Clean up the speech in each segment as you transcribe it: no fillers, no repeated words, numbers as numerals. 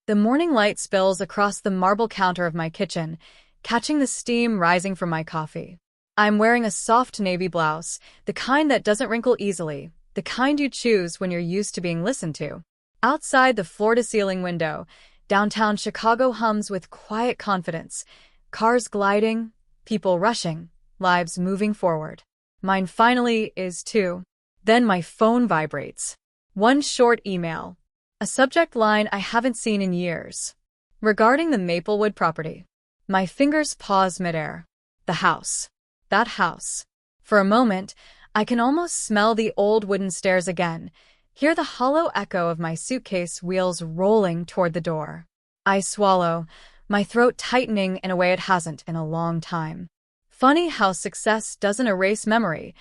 The morning light spills across the marble counter of my kitchen, catching the steam rising from my coffee. I'm wearing a soft navy blouse, the kind that doesn't wrinkle easily, the kind you choose when you're used to being listened to. Outside the floor-to-ceiling window, downtown Chicago hums with quiet confidence, cars gliding, people rushing, lives moving forward. Mine finally is too. Then my phone vibrates. One short email. A subject line I haven't seen in years. Regarding the Maplewood property. My fingers pause midair. The house. That house. For a moment, I can almost smell the old wooden stairs again, hear the hollow echo of my suitcase wheels rolling toward the door. I swallow, my throat tightening in a way it hasn't in a long time. Funny how success doesn't erase memory,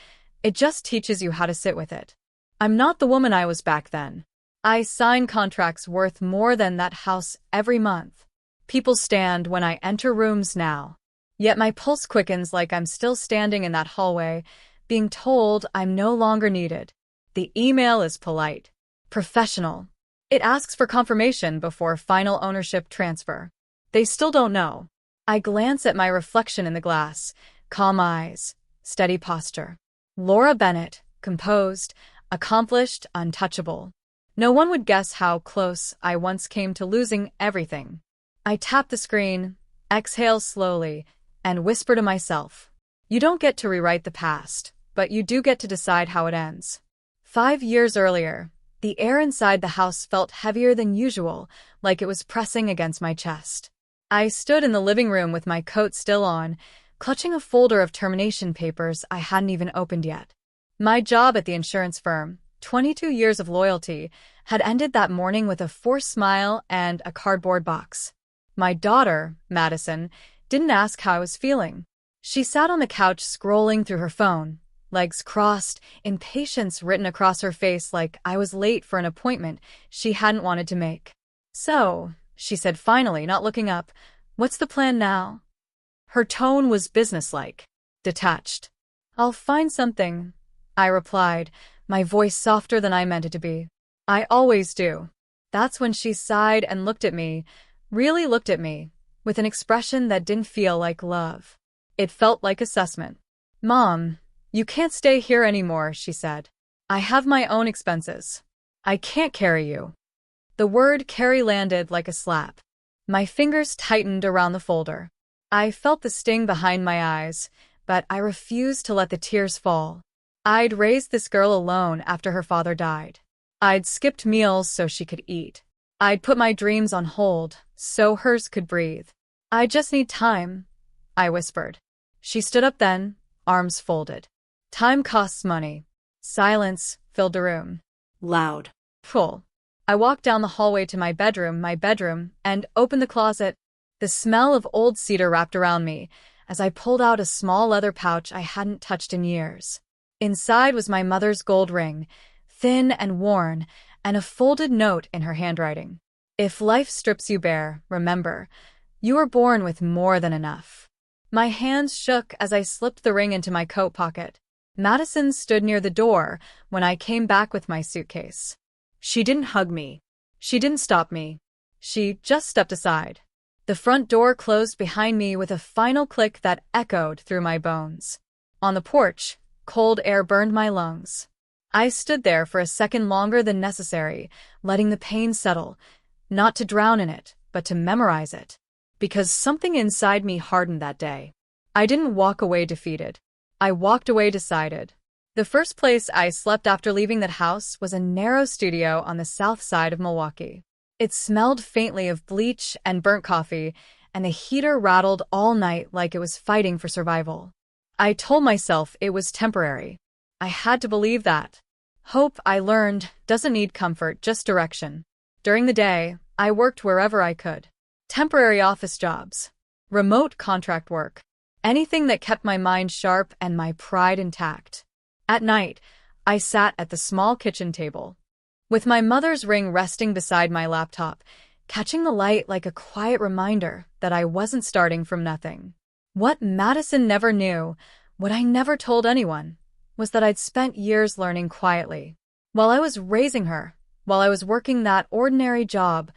it just teaches you how to sit with it. I'm not the woman I was back then. I sign contracts worth more than that house every month. People stand when I enter rooms now. Yet my pulse quickens like I'm still standing in that hallway, being told I'm no longer needed. The email is polite, professional. It asks for confirmation before final ownership transfer. They still don't know. I glance at my reflection in the glass, calm eyes, steady posture. Laura Bennett, composed, accomplished, untouchable. No one would guess how close I once came to losing everything. I tap the screen, exhale slowly, and whisper to myself, you don't get to rewrite the past, but you do get to decide how it ends. 5 years earlier, the air inside the house felt heavier than usual, like it was pressing against my chest. I stood in the living room with my coat still on, clutching a folder of termination papers I hadn't even opened yet. My job at the insurance firm, 22 years of loyalty, had ended that morning with a forced smile and a cardboard box. My daughter, Madison, didn't ask how I was feeling. She sat on the couch scrolling through her phone, legs crossed, impatience written across her face like I was late for an appointment she hadn't wanted to make. So, she said finally, not looking up, what's the plan now? Her tone was businesslike, detached. I'll find something, I replied, my voice softer than I meant it to be. I always do. That's when she sighed and looked at me, really looked at me, with an expression that didn't feel like love. It felt like assessment. Mom, you can't stay here anymore, she said. I have my own expenses. I can't carry you. The word carry landed like a slap. My fingers tightened around the folder. I felt the sting behind my eyes, but I refused to let the tears fall. I'd raised this girl alone after her father died. I'd skipped meals so she could eat. I'd put my dreams on hold so hers could breathe. I just need time, I whispered. She stood up then, arms folded. Time costs money. Silence filled the room. Loud. Full. I walked down the hallway to my bedroom, and opened the closet. The smell of old cedar wrapped around me as I pulled out a small leather pouch I hadn't touched in years. Inside was my mother's gold ring, thin and worn, and a folded note in her handwriting. If life strips you bare, remember, you were born with more than enough. My hands shook as I slipped the ring into my coat pocket. Madison stood near the door when I came back with my suitcase. She didn't hug me. She didn't stop me. She just stepped aside. The front door closed behind me with a final click that echoed through my bones. On the porch, cold air burned my lungs. I stood there for a second longer than necessary, letting the pain settle, not to drown in it, but to memorize it. Because something inside me hardened that day. I didn't walk away defeated. I walked away decided. The first place I slept after leaving that house was a narrow studio on the south side of Milwaukee. It smelled faintly of bleach and burnt coffee, and the heater rattled all night like it was fighting for survival. I told myself it was temporary. I had to believe that. Hope, I learned, doesn't need comfort, just direction. During the day, I worked wherever I could. Temporary office jobs. Remote contract work. Anything that kept my mind sharp and my pride intact. At night, I sat at the small kitchen table, with my mother's ring resting beside my laptop, catching the light like a quiet reminder that I wasn't starting from nothing. What Madison never knew, what I never told anyone, was that I'd spent years learning quietly. While I was raising her, while I was working that ordinary job,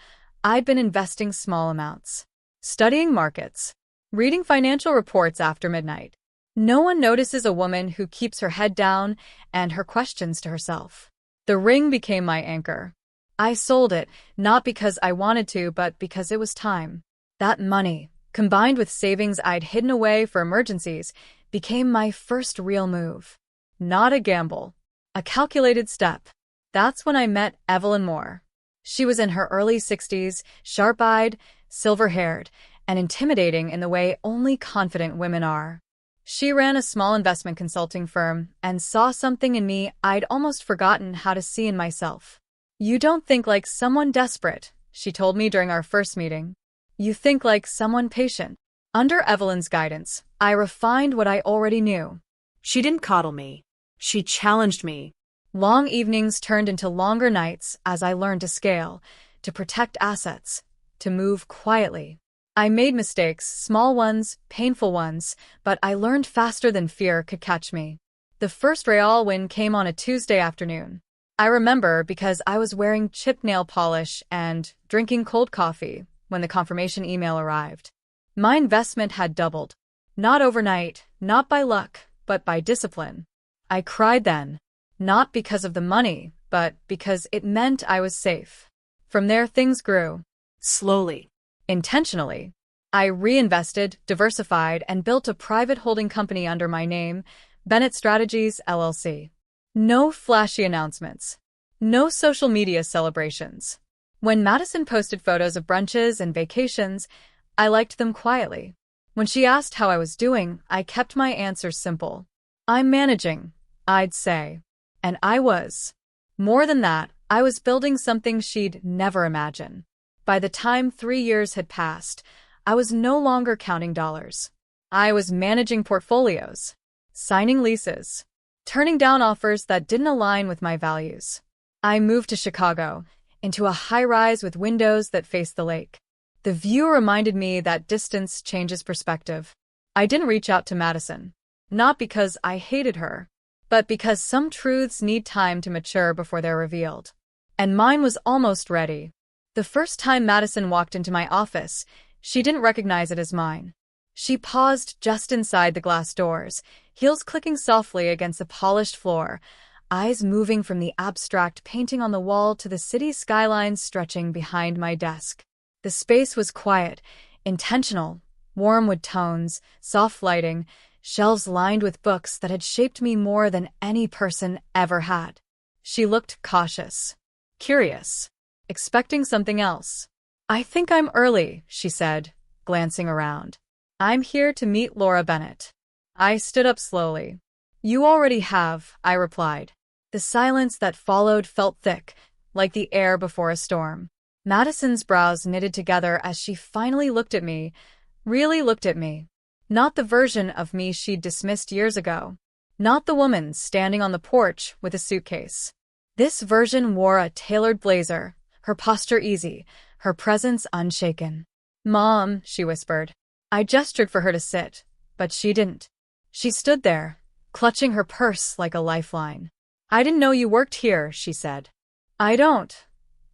I'd been investing small amounts, studying markets, reading financial reports after midnight. No one notices a woman who keeps her head down and her questions to herself. The ring became my anchor. I sold it, not because I wanted to, but because it was time. That money, combined with savings I'd hidden away for emergencies, became my first real move. Not a gamble. A calculated step. That's when I met Evelyn Moore. She was in her early 60s, sharp-eyed, silver-haired, and intimidating in the way only confident women are. She ran a small investment consulting firm and saw something in me I'd almost forgotten how to see in myself. "You don't think like someone desperate," she told me during our first meeting. "You think like someone patient." Under Evelyn's guidance, I refined what I already knew. She didn't coddle me. She challenged me. Long evenings turned into longer nights as I learned to scale, to protect assets, to move quietly. I made mistakes, small ones, painful ones, but I learned faster than fear could catch me. The first Real win came on a Tuesday afternoon. I remember because I was wearing chipped nail polish and drinking cold coffee when the confirmation email arrived. My investment had doubled. Not overnight, not by luck, but by discipline. I cried then, not because of the money, but because it meant I was safe. From there, things grew. Slowly. Intentionally. I reinvested, diversified, and built a private holding company under my name, Bennett Strategies, LLC. No flashy announcements. No social media celebrations. When Madison posted photos of brunches and vacations, I liked them quietly. When she asked how I was doing, I kept my answers simple. "I'm managing," I'd say. And I was. More than that, I was building something she'd never imagine. By the time 3 years had passed, I was no longer counting dollars. I was managing portfolios, signing leases, turning down offers that didn't align with my values. I moved to Chicago, into a high-rise with windows that faced the lake. The view reminded me that distance changes perspective. I didn't reach out to Madison, not because I hated her, but because some truths need time to mature before they're revealed. And mine was almost ready. The first time Madison walked into my office, she didn't recognize it as mine. She paused just inside the glass doors, heels clicking softly against the polished floor, eyes moving from the abstract painting on the wall to the city skyline stretching behind my desk. The space was quiet, intentional, warm wood tones, soft lighting, shelves lined with books that had shaped me more than any person ever had. She looked cautious, curious, expecting something else. "I think I'm early," she said, glancing around. "I'm here to meet Laura Bennett." I stood up slowly. "You already have," I replied. The silence that followed felt thick, like the air before a storm. Madison's brows knitted together as she finally looked at me, really looked at me. Not the version of me she'd dismissed years ago. Not the woman standing on the porch with a suitcase. This version wore a tailored blazer, her posture easy, her presence unshaken. "Mom," she whispered. I gestured for her to sit, but she didn't. She stood there, clutching her purse like a lifeline. "I didn't know you worked here," she said. "I don't,"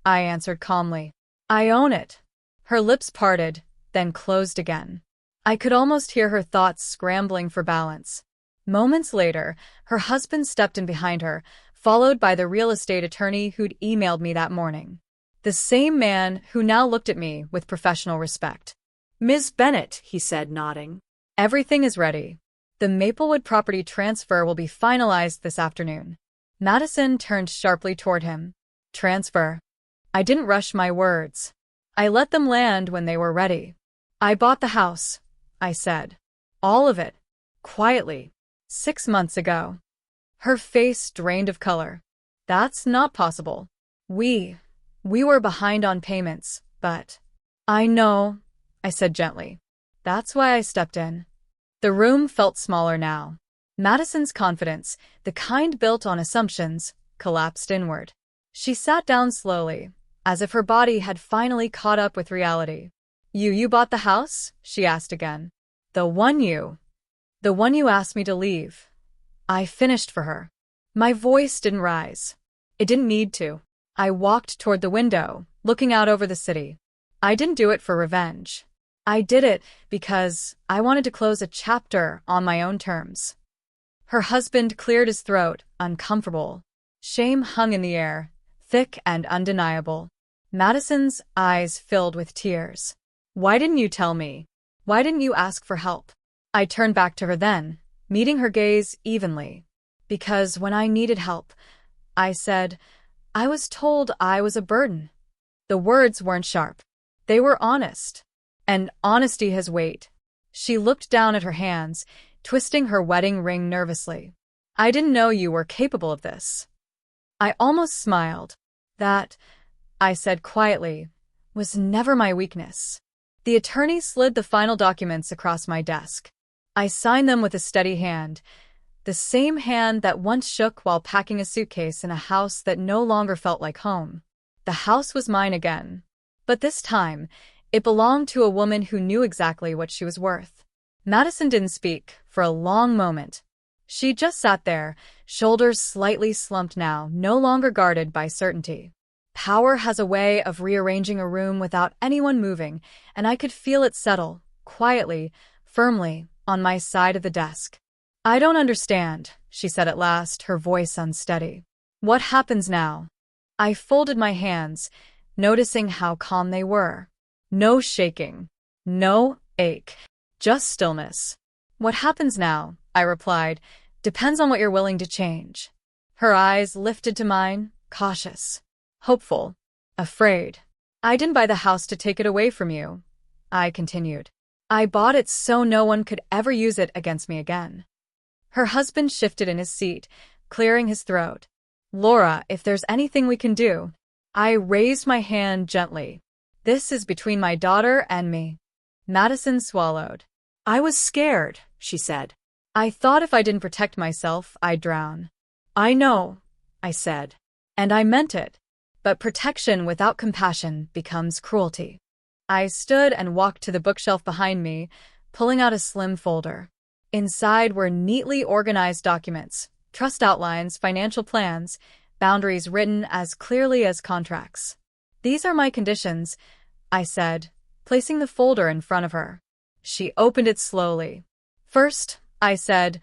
I answered calmly. "I own it." Her lips parted, then closed again. I could almost hear her thoughts scrambling for balance. Moments later, her husband stepped in behind her, followed by the real estate attorney who'd emailed me that morning. The same man who now looked at me with professional respect. "Ms. Bennett," he said, nodding. "Everything is ready. The Maplewood property transfer will be finalized this afternoon." Madison turned sharply toward him. "Transfer?" I didn't rush my words. I let them land when they were ready. "I bought the house," I said. "All of it. Quietly. 6 months ago." Her face drained of color. "That's not possible. We were behind on payments, but—" "I know," I said gently. "That's why I stepped in." The room felt smaller now. Madison's confidence, the kind built on assumptions, collapsed inward. She sat down slowly, as if her body had finally caught up with reality. You bought the house?" she asked again. The one you asked me to leave." I finished for her. My voice didn't rise. It didn't need to. I walked toward the window, looking out over the city. I didn't do it for revenge. I did it because I wanted to close a chapter on my own terms. Her husband cleared his throat, uncomfortable. Shame hung in the air, thick and undeniable. Madison's eyes filled with tears. Why didn't you tell me? Why didn't you ask for help? I turned back to her then, meeting her gaze evenly. Because when I needed help, I said, I was told I was a burden. The words weren't sharp. They were honest. And honesty has weight. She looked down at her hands, twisting her wedding ring nervously. I didn't know you were capable of this. I almost smiled. That, I said quietly, was never my weakness. The attorney slid the final documents across my desk. I signed them with a steady hand, the same hand that once shook while packing a suitcase in a house that no longer felt like home. The house was mine again. But this time, it belonged to a woman who knew exactly what she was worth. Madison didn't speak for a long moment. She just sat there, shoulders slightly slumped now, no longer guarded by certainty. Power has a way of rearranging a room without anyone moving, and I could feel it settle, quietly, firmly, on my side of the desk. I don't understand, she said at last, her voice unsteady. What happens now? I folded my hands, noticing how calm they were. No shaking. No ache. Just stillness. What happens now, I replied, depends on what you're willing to change. Her eyes lifted to mine, cautious, hopeful, afraid. I didn't buy the house to take it away from you, I continued. I bought it so no one could ever use it against me again. Her husband shifted in his seat, clearing his throat. Laura, if there's anything we can do. I raised my hand gently. This is between my daughter and me. Madison swallowed. I was scared, she said. I thought if I didn't protect myself, I'd drown. I know, I said. And I meant it. But protection without compassion becomes cruelty. I stood and walked to the bookshelf behind me, pulling out a slim folder. Inside were neatly organized documents, trust outlines, financial plans, boundaries written as clearly as contracts. These are my conditions, I said, placing the folder in front of her. She opened it slowly. First, I said,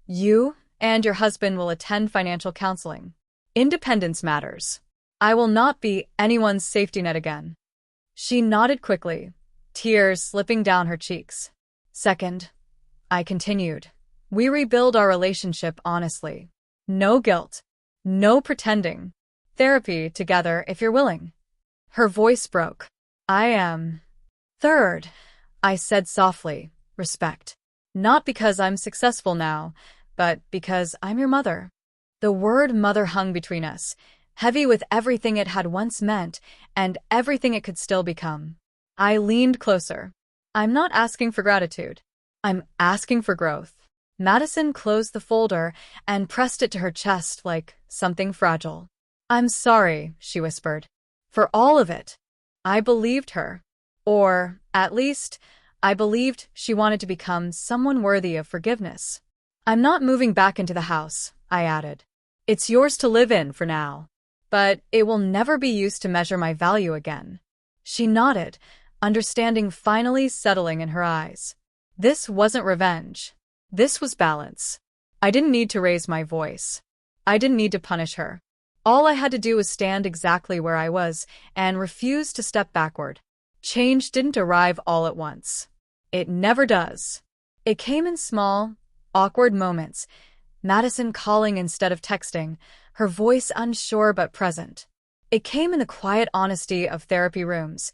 you and your husband will attend financial counseling. Independence matters. I will not be anyone's safety net again. She nodded quickly, tears slipping down her cheeks. Second, I continued, we rebuild our relationship honestly. No guilt. No pretending. Therapy together if you're willing. Her voice broke. I am. Third, I said softly, respect. Not because I'm successful now, but because I'm your mother. The word mother hung between us, heavy with everything it had once meant and everything it could still become. I leaned closer. I'm not asking for gratitude. I'm asking for growth. Madison closed the folder and pressed it to her chest like something fragile. I'm sorry, she whispered. For all of it. I believed her. Or, at least, I believed she wanted to become someone worthy of forgiveness. I'm not moving back into the house, I added. It's yours to live in for now. But it will never be used to measure my value again. She nodded, understanding finally settling in her eyes. This wasn't revenge. This was balance. I didn't need to raise my voice. I didn't need to punish her. All I had to do was stand exactly where I was and refuse to step backward. Change didn't arrive all at once. It never does. It came in small, awkward moments, Madison calling instead of texting, her voice unsure but present. It came in the quiet honesty of therapy rooms,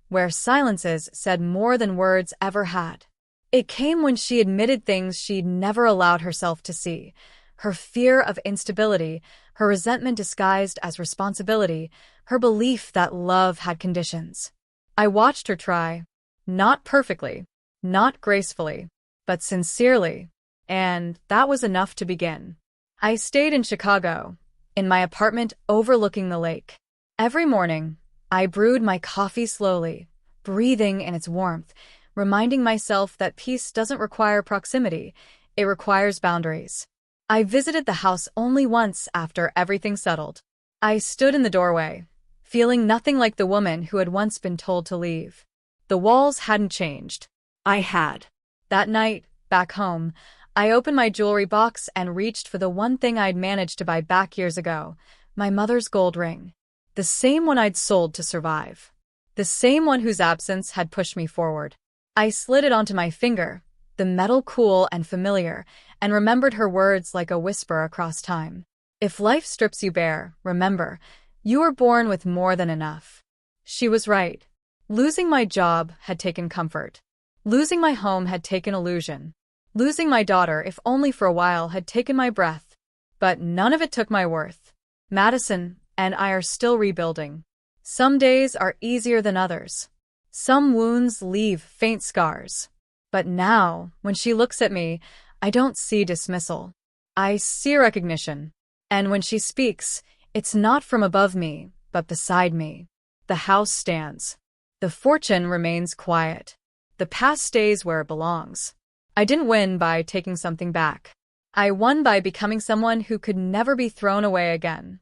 where silences said more than words ever had. It came when she admitted things she'd never allowed herself to see, her fear of instability, her resentment disguised as responsibility, her belief that love had conditions. I watched her try, not perfectly, not gracefully, but sincerely, and that was enough to begin. I stayed in Chicago, in my apartment overlooking the lake. Every morning, I brewed my coffee slowly, breathing in its warmth, reminding myself that peace doesn't require proximity, it requires boundaries. I visited the house only once after everything settled. I stood in the doorway, feeling nothing like the woman who had once been told to leave. The walls hadn't changed. I had. That night, back home, I opened my jewelry box and reached for the one thing I'd managed to buy back years ago, my mother's gold ring. The same one I'd sold to survive. The same one whose absence had pushed me forward. I slid it onto my finger, the metal cool and familiar, and remembered her words like a whisper across time. If life strips you bare, remember, you were born with more than enough. She was right. Losing my job had taken comfort. Losing my home had taken illusion. Losing my daughter, if only for a while, had taken my breath. But none of it took my worth. Madison and I are still rebuilding. Some days are easier than others. Some wounds leave faint scars. But now, when she looks at me, I don't see dismissal. I see recognition. And when she speaks, it's not from above me, but beside me. The house stands. The fortune remains quiet. The past stays where it belongs. I didn't win by taking something back. I won by becoming someone who could never be thrown away again.